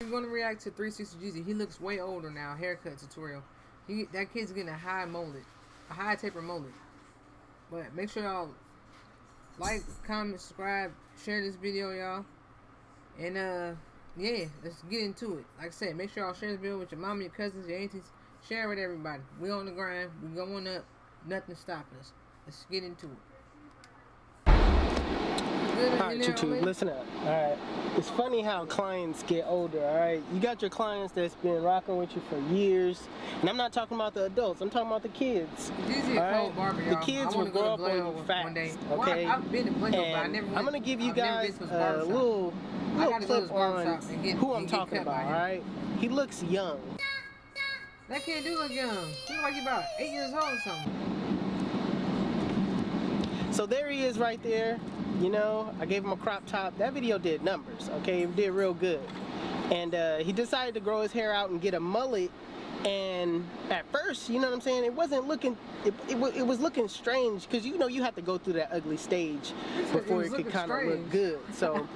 We're going to react to 360 Jeezy. He looks way older now. Haircut tutorial. That kid's getting a high mullet, a high taper mullet. But make sure y'all like, comment, subscribe, share this video, y'all. And yeah, let's get into it. Like I said, make sure y'all share this video with your mom, your cousins, your aunties. Share it with everybody. We on the grind. We going up. Nothing stopping us. Let's get into it. Alright, YouTube, listen up. Alright, it's funny how clients get older. Alright, you got your clients that's been rocking with you for years, and I'm not talking about the adults, I'm talking about the kids. Jeezy a cold barber, y'all. The kids will grow up on you fast. One day. Okay, I've been to Blendo, but I never went. I'm gonna give you guys a little clip on who I'm talking about. Alright, he looks young. That kid do look young. He look like he's about 8 years old or something. So there he is right there. You know, I gave him a crop top. That video did numbers, okay? It did real good. And he decided to grow his hair out and get a mullet. And at first, you know what I'm saying, it wasn't looking, it was looking strange, because you know you have to go through that ugly stage before it could kind of look good. So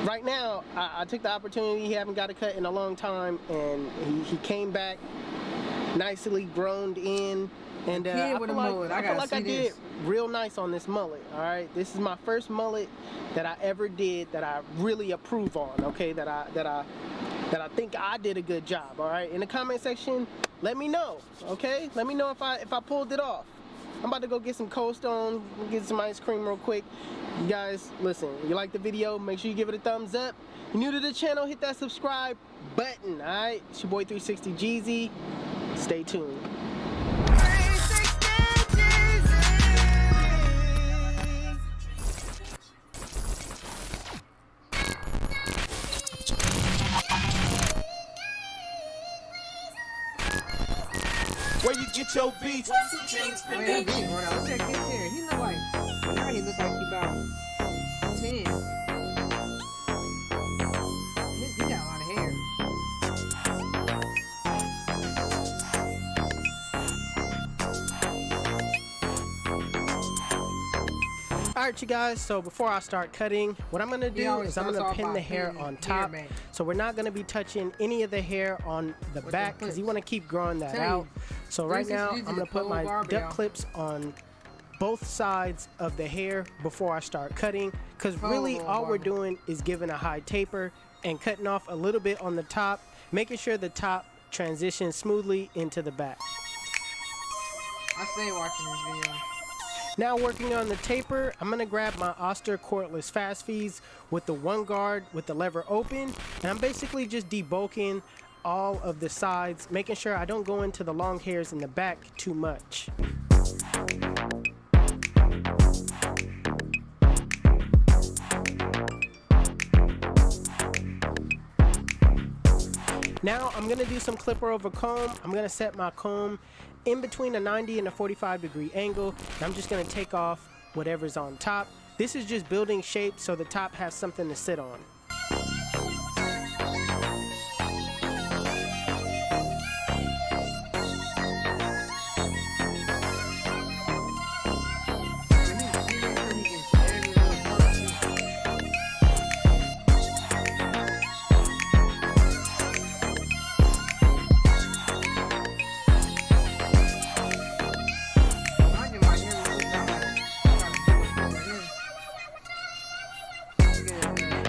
right now, I took the opportunity. He haven't got a cut in a long time, and he came back nicely grown in. And I feel like I did real nice on this mullet. All right, this is my first mullet that I ever did that I really approve on. Okay, that I think I did a good job. All right, in the comment section, let me know. Okay, let me know if I pulled it off. I'm about to go get some Cold Stone, get some ice cream real quick. You guys, listen. If you like the video, make sure you give it a thumbs up. If you're new to the channel, hit that subscribe button. All right, it's your boy 360 Jeezy. Stay tuned. Where you get your beats? Oh, yeah, big, bro. Look at that kid's hair. He look like, now he look like he about 10. He got a lot of hair. Alright, you guys, so before I start cutting, what I'm going to do is I'm going to pin the hair on top. So we're not going to be touching any of the hair on the back, because you want to keep growing that out. So right now, I'm going to put my duck clips on both sides of the hair before I start cutting, because really all we're doing is giving a high taper and cutting off a little bit on the top, making sure the top transitions smoothly into the back. I stay watching this video. Now working on the taper, I'm going to grab my Oster cordless fast feeds with the one guard with the lever open, and I'm basically just debulking all of the sides, making sure I don't go into the long hairs in the back too much. Now I'm going to do some clipper over comb. I'm going to set my comb in between a 90 and a 45-degree angle, and I'm just going to take off whatever's on top. This is just building shape so the top has something to sit on.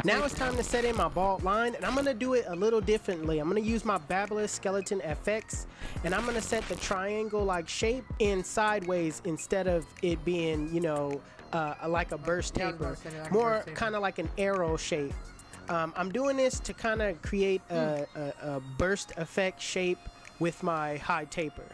Now it's time to set in my bald line, and I'm going to do it a little differently. I'm going to use my Babyliss Skeleton FX, and I'm going to set the triangle-like shape in sideways instead of it being, you know, like a burst taper. More kind of like an arrow shape. I'm doing this to kind of create a burst effect shape with my high taper.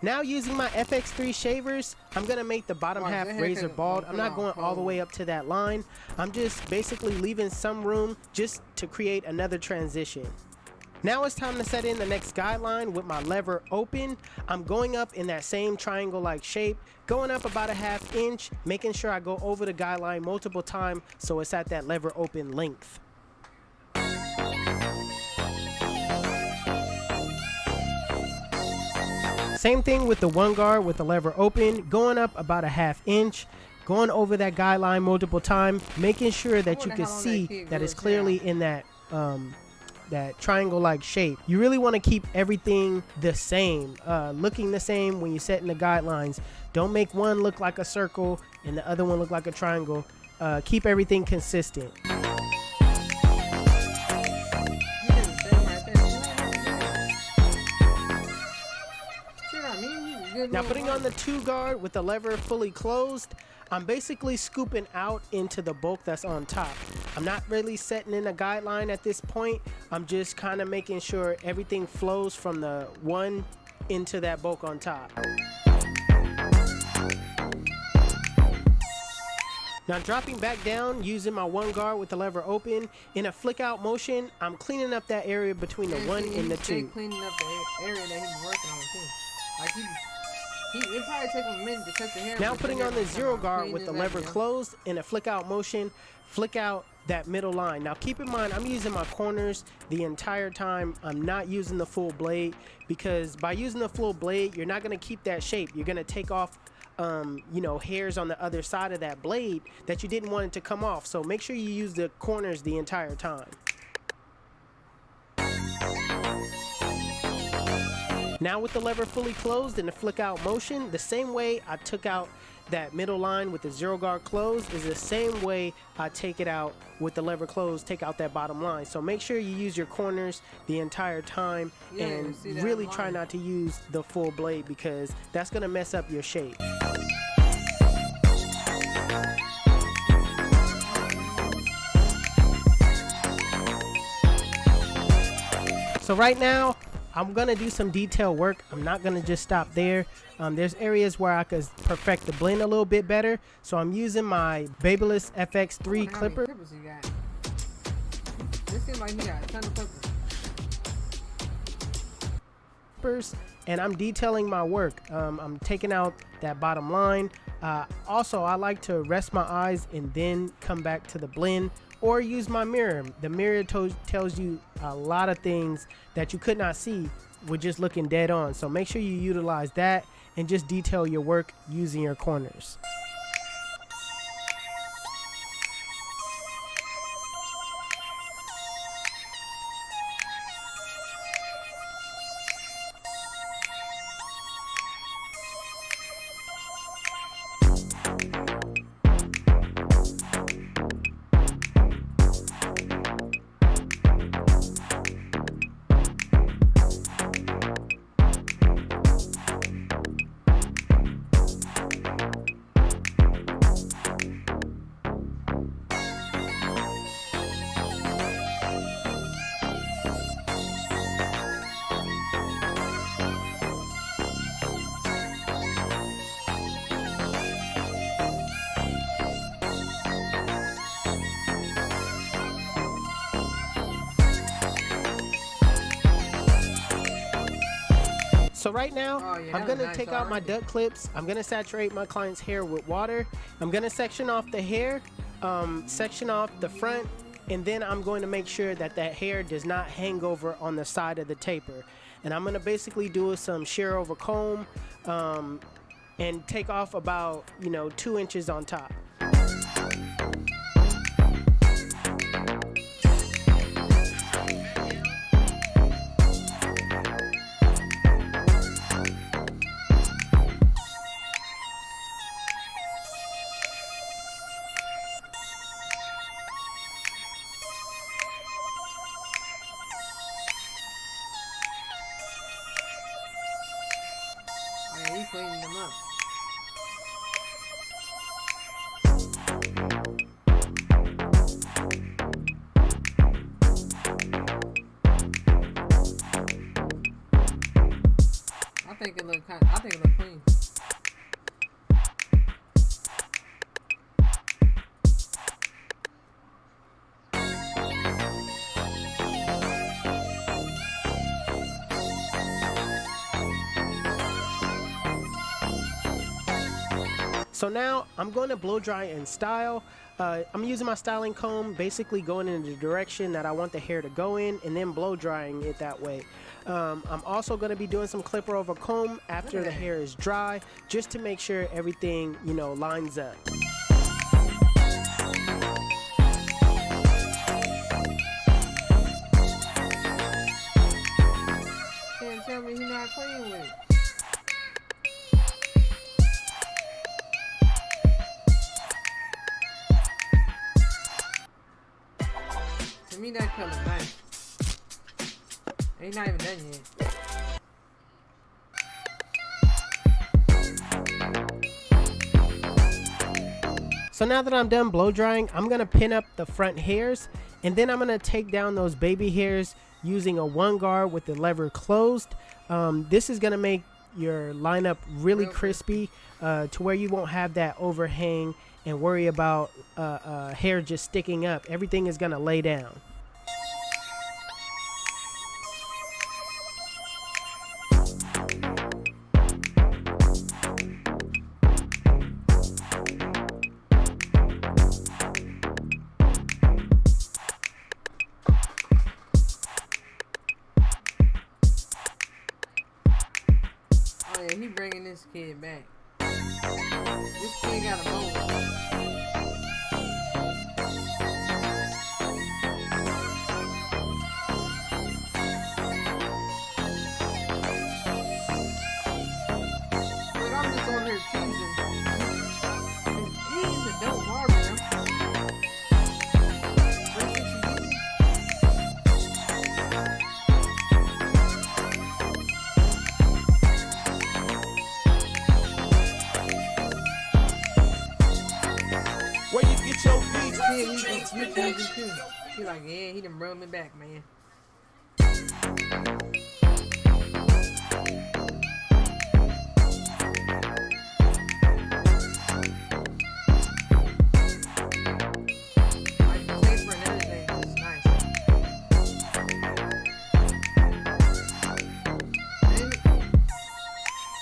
Now using my FX3 shavers, I'm going to make the bottom half razor bald. I'm not going all the way up to that line. I'm just basically leaving some room just to create another transition. Now it's time to set in the next guideline with my lever open. I'm going up in that same triangle-like shape, going up about a ½ inch, making sure I go over the guideline multiple times so it's at that lever open length. Same thing with the one guard with the lever open, going up about a ½ inch, going over that guideline multiple times, making sure that you can see that it's clearly in that that triangle-like shape. You really want to keep everything the same, looking the same when you're setting the guidelines. Don't make one look like a circle and the other one look like a triangle. Keep everything consistent. Now putting on the 2 guard with the lever fully closed, I'm basically scooping out into the bulk that's on top. I'm not really setting in a guideline at this point. I'm just kind of making sure everything flows from the one into that bulk on top. Now dropping back down using my 1 guard with the lever open, in a flick out motion, I'm cleaning up that area between the 1 and the 2. Cleaning up the area that he's working on too. Like it probably take him a minute to cut the hair. Now putting on the 0 guard with the lever closed, in a flick out motion, flick out that middle line. Now keep in mind, I'm using my corners the entire time. I'm not using the full blade, because by using the full blade, you're not going to keep that shape. You're going to take off hairs on the other side of that blade that you didn't want it to come off. So make sure you use the corners the entire time. Now with the lever fully closed in the flick out motion, the same way I took out that middle line with the 0 guard closed is the same way I take it out with the lever closed, take out that bottom line. So make sure you use your corners the entire time, and really try not to use the full blade, because that's going to mess up your shape. So right now, I'm going to do some detail work. I'm not going to just stop there. There's areas where I could perfect the blend a little bit better. So I'm using my Babyliss FX3 clipper. Clippers he got. This seems like he got a ton of clippers. And I'm detailing my work. I'm taking out that bottom line. Also, I like to rest my eyes and then come back to the blend, or use my mirror. The mirror tells you a lot of things that you could not see with just looking dead on. So make sure you utilize that and just detail your work using your corners. So right now, I'm going to take out my duck clips. I'm going to saturate my client's hair with water. I'm going to section off the hair, section off the front, and then I'm going to make sure that that hair does not hang over on the side of the taper. And I'm going to basically do some shear over comb and take off about, 2 inches on top. He's cleaning them up. So now I'm going to blow dry and style. I'm using my styling comb, basically going in the direction that I want the hair to go in, and then blow drying it that way. I'm also going to be doing some clipper over comb after the hair is dry, just to make sure everything, you know, lines up. Can't tell me he's not playing with it. To me, that color nice. Ain't not even done yet. So now that I'm done blow drying, I'm gonna pin up the front hairs, and then I'm gonna take down those baby hairs using a one guard with the lever closed. This is gonna make your lineup really crispy, to where you won't have that overhang and worry about hair just sticking up. Everything is gonna lay down. Oh yeah, he bringing this kid back. This kid got a mold. Look, I'm just on here teasing. He's a dope barber, man. 360 Jeezy. Where you get your beats? Yeah, he too. He like, yeah, he done brought me back, man. Like the taper and everything, it's nice.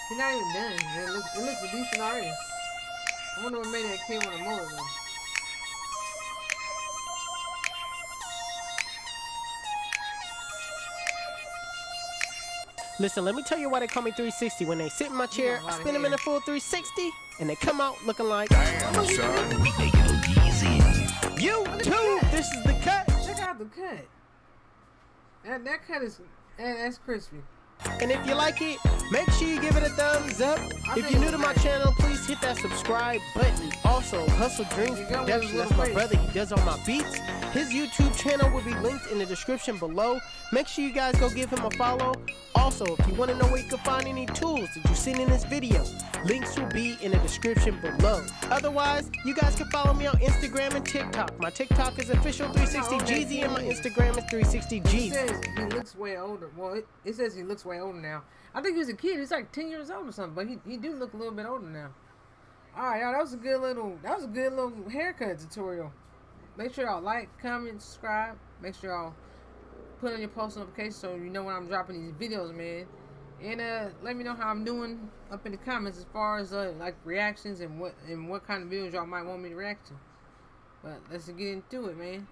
He's not even done. It looks decent already. I wonder what made that kid want a mullet though. Listen, let me tell you why they call me 360. When they sit in my chair, I spin them in a full 360, and they come out looking like, Damn, son. We make it look easy. YouTube, this is the cut. Check out the cut. That cut is that's crispy. And if you like it, make sure you give it a thumbs up. If you're new to my channel, please hit that subscribe button. Also, Hustle Dreams Production, that's my brother. He does all my beats. His YouTube channel will be linked in the description below. Make sure you guys go give him a follow. Also, if you want to know where you can find any tools that you've seen in this video, links will be in the description below. Otherwise, you guys can follow me on Instagram and TikTok. My TikTok is official 360 Jeezy and my Instagram is 360 It Jeezy. says he looks way older. Well, it says he looks way older now. I think he was a kid. He's like 10 years old or something, but he do look a little bit older now. All right, y'all. That was a good little haircut tutorial. Make sure y'all like, comment, subscribe. Make sure y'all put on your post notifications so you know when I'm dropping these videos, man. And let me know how I'm doing up in the comments as far as like reactions and what kind of videos y'all might want me to react to. But let's get into it, man.